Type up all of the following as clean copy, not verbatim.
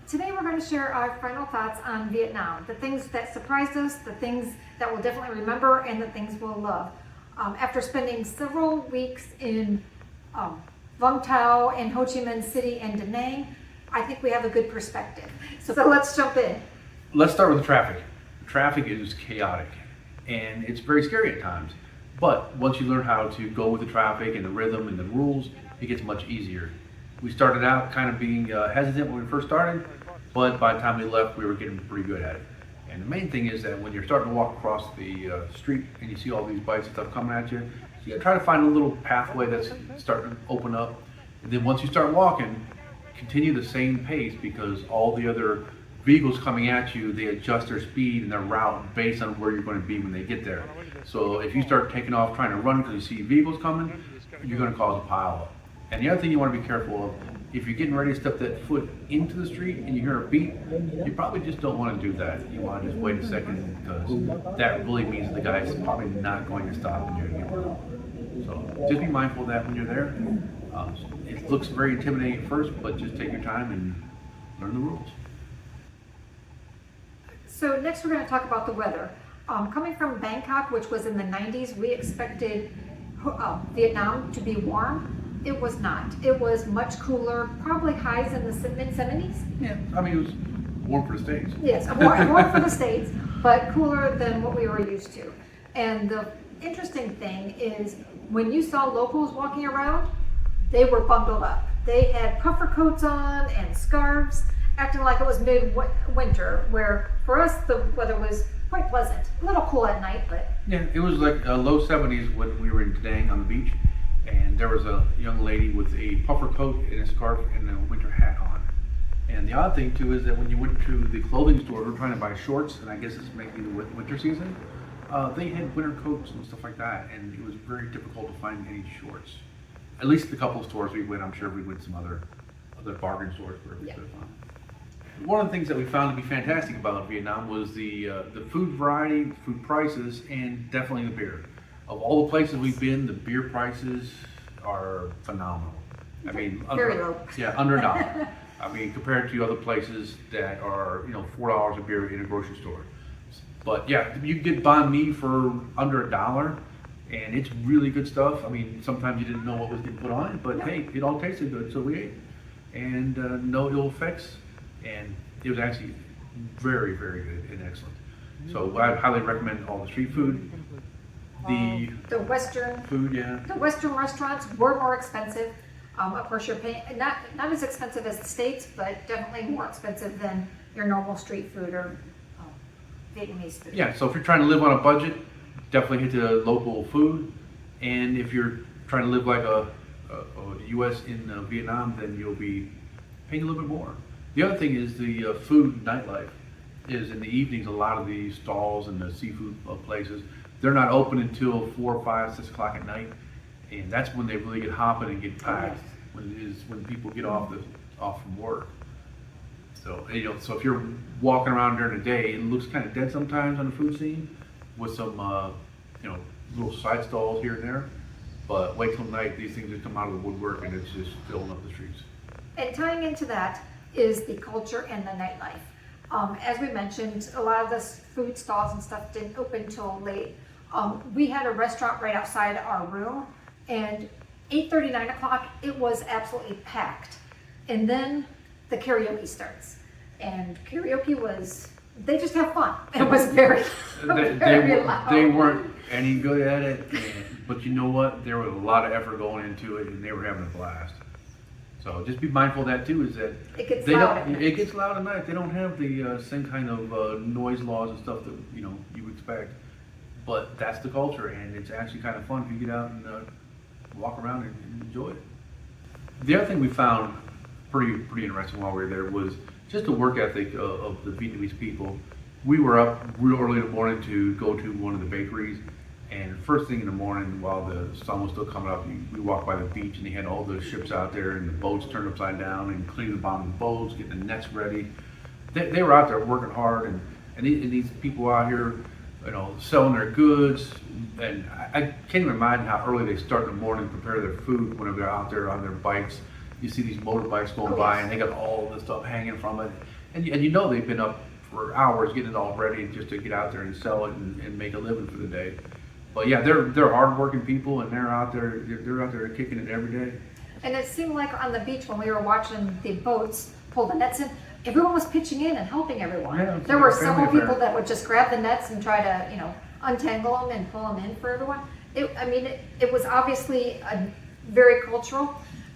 Today we're going to share our final thoughts on Vietnam, the things that surprised us, the things that we'll definitely remember, and the things we'll love. After spending several weeks in Vung Tau and Ho Chi Minh City and Da Nang, I think we have a good perspective. So let's jump in. Let's start with the traffic. Traffic is chaotic and it's very scary at times. But once you learn how to go with the traffic and the rhythm and the rules, it gets much easier. We started out kind of being hesitant when we first started, but by the time we left, we were getting pretty good at it. And the main thing is that when you're starting to walk across the street and you see all these bikes and stuff coming at you, you gotta try to find a little pathway that's starting to open up. And then once you start walking, continue the same pace, because all the other vehicles coming at you, they adjust their speed and their route based on where you're going to be when they get there. So if you start taking off trying to run because you see vehicles coming, you're going to cause a pile up. And the other thing you want to be careful of, if you're getting ready to step that foot into the street and you hear a beep, you probably just don't want to do that. You want to just wait a second, because that really means the guy's probably not going to stop and you're going to get run over. So just be mindful of that when you're there. It looks very intimidating at first, but just take your time and learn the rules. So next we're going to talk about the weather. Coming from Bangkok, which was in the 90s, we expected Vietnam to be warm. It was not. It was much cooler, probably highs in the mid-70s. Yeah, I mean, it was warm for the States. Yes, warm for the States, but cooler than what we were used to. And the interesting thing is, when you saw locals walking around, they were bundled up. They had puffer coats on and scarves, acting like it was mid-winter, where for us the weather was quite pleasant. A little cool at night, but... Yeah, it was like low 70s when we were in Da Nang on the beach. And there was a young lady with a puffer coat and a scarf and a winter hat on. And the odd thing too is that when you went to the clothing store, we were trying to buy shorts, and I guess it's maybe the winter season, they had winter coats and stuff like that, and it was very difficult to find any shorts. At least the couple of stores we went, I'm sure we went to some other bargain stores where we could have found. One of the things that we found to be fantastic about Vietnam was the food variety, food prices, and definitely the beer. Of all the places we've been, the beer prices are phenomenal. I mean, very low. Yeah, under $1. I mean, compared to other places that are, $4 a beer in a grocery store. But yeah, you can get banh mi for under $1, and it's really good stuff. I mean, sometimes you didn't know what was getting put on it, but hey, it all tasted good, so we ate. And no ill effects, and it was actually very, very good and excellent. So I highly recommend all the street food. The Western food, yeah. The Western restaurants were more expensive. Of course, you're paying not as expensive as the States, but definitely more expensive than your normal street food or Vietnamese food. Yeah, so if you're trying to live on a budget, definitely hit the local food. And if you're trying to live like a U.S. in Vietnam, then you'll be paying a little bit more. The other thing is the food nightlife is in the evenings. A lot of the stalls and the seafood places, they're not open until 4, 5, 6 o'clock at night, and that's when they really get hopping and get packed. When people get off from work. So so if you're walking around during the day, it looks kind of dead sometimes on the food scene, with some little side stalls here and there. But wait till night, these things just come out of the woodwork, and it's just filling up the streets. And tying into that is the culture and the nightlife. As we mentioned, a lot of the food stalls and stuff didn't open till late. We had a restaurant right outside our room, and 8:30, 9 o'clock, it was absolutely packed. And then the karaoke starts. And karaoke they just have fun. It was very loud. They weren't any good at it, but you know what? There was a lot of effort going into it, and they were having a blast. So just be mindful of that too, is that it gets loud at night. It gets loud at night. They don't have the same kind of noise laws and stuff that you would expect. But that's the culture, and it's actually kind of fun if you get out and walk around and enjoy it. The other thing we found pretty interesting while we were there was just the work ethic of the Vietnamese people. We were up real early in the morning to go to one of the bakeries, and first thing in the morning, while the sun was still coming up, we walked by the beach, and they had all the ships out there and the boats turned upside down and cleaning the bottom of the boats, getting the nets ready. They were out there working hard, and these people out here, selling their goods, and I can't even imagine how early they start in the morning to prepare their food whenever they're out there on their bikes. You see these motorbikes going by, and they got all this stuff hanging from it, And you know they've been up for hours getting it all ready just to get out there and sell it and make a living for the day. But yeah, they're hardworking people, and they're out there kicking it every day. And it seemed like on the beach when we were watching the boats pull the nets in, everyone was pitching in and helping everyone. Yeah, There were family several affair. people that would just grab the nets and try to, untangle them and pull them in for everyone. It was obviously very cultural.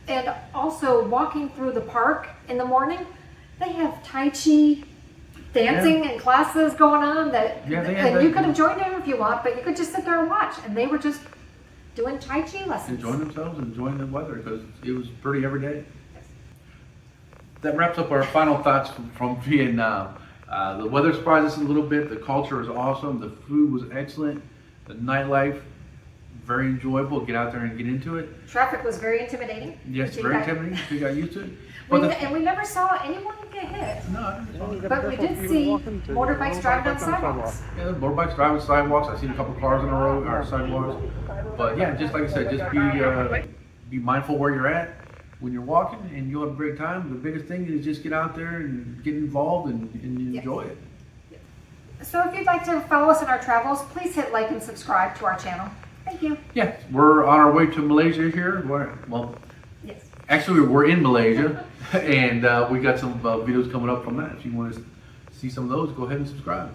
And also walking through the park in the morning, they have Tai Chi dancing and classes going on that, Yeah, they had and you that- could have joined them if you want, but you could just sit there and watch. And they were just doing Tai Chi lessons. Enjoying themselves and enjoying the weather because it was pretty every day. That wraps up our final thoughts from Vietnam. The weather surprised us a little bit. The culture was awesome. The food was excellent. The nightlife, very enjoyable. Get out there and get into it. Traffic was very intimidating. Yes, but you very got- intimidating. We got used to it. We, But and we never saw anyone get hit. no, But we did see motorbikes driving down sidewalks. yeah, motorbikes driving sidewalks. I've seen a couple cars on the road or sidewalks. But yeah, just like I said, just be mindful where you're at when you're walking, and you'll have a great time. The biggest thing is just get out there and get involved and enjoy it. So if you'd like to follow us in our travels, please hit like and subscribe to our channel. Thank you. Yeah, we're on our way to Malaysia here. Well, Yes. actually, we're in Malaysia, and we got some videos coming up from that. If you want to see some of those, go ahead and subscribe.